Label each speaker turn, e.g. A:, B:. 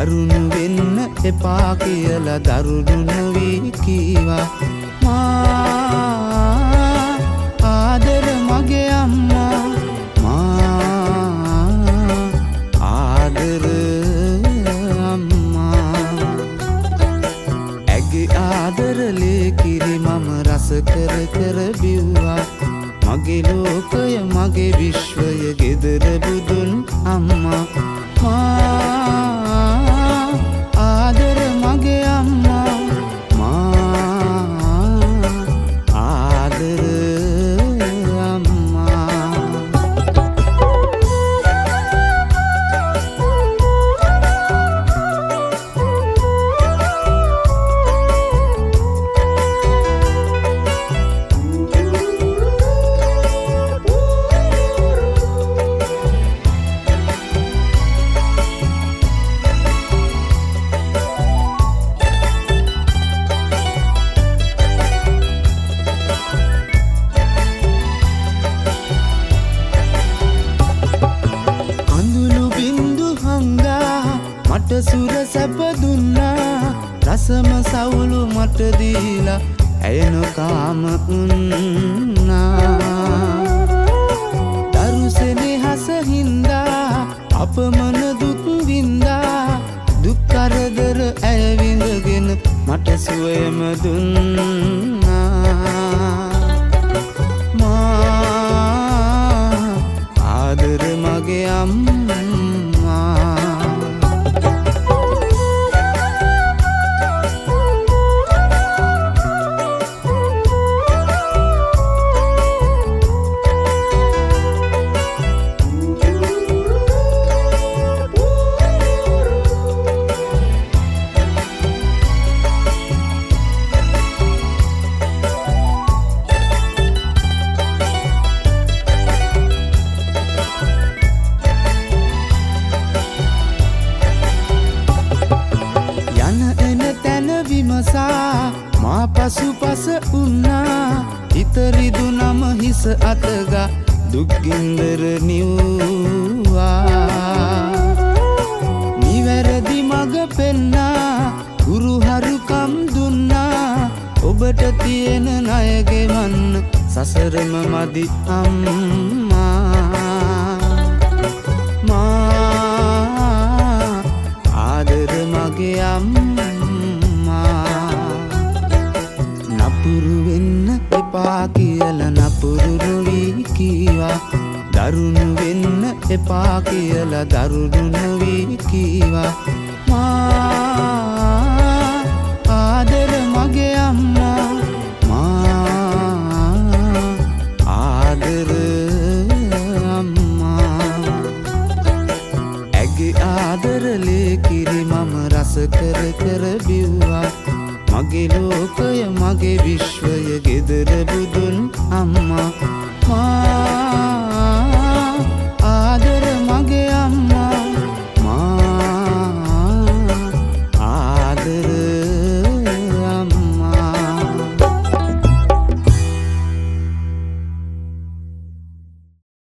A: දරුණු වෙන්න එපා කියලා දරුණු නොවී කීවා. මා ආදර මගේ අම්මා, මා ආදර අම්මා. ඇගේ ආදරලේ කිරි මම රස කර කර බිව්වා. මගේ ලෝකය මගේ විශ්වය ගෙදර බුදුන් අම්මා. මා ආදර මගේ අම්මා, මා ආදර අම්මා. මට සුර සැප දුන්නා, රසම සවුලු මට දීලා ඇය නොකාම උන්නා. දරුසෙනෙහස හින්දා අපමණ දුක් වින්දා, දුක් කරදර ඇය විඳගෙන මට සුවයම දුන්නා. මා ආදර මගේ අම්මා. මා පසුපස උන්නා, ඉතරිදු නම හිස අතගා දුක්ගින්දර නිව්වා. නිවැරදි මග පෙන්නා, ගුරුහරුකම් දුන්නා. ඔබට තියෙන ණය ගෙවන්න සසරම මදි අම්මා. මා ආදර මගේ අම්මා. නපුරු වෙන්න එපා කියලා නපුරු නොවී කීවා. දරුණු වෙන්න එපා කියලා දරුණු නොවී කීවා. මා ආදර මගේ අම්මා, මා ආදර අම්මා. ඇගේ ආදරලේ කිරි මම රස කර කර බිව්වා. මගේ ලෝකය මගේ විශ්වය ගෙදර බුදුන් අම්මා.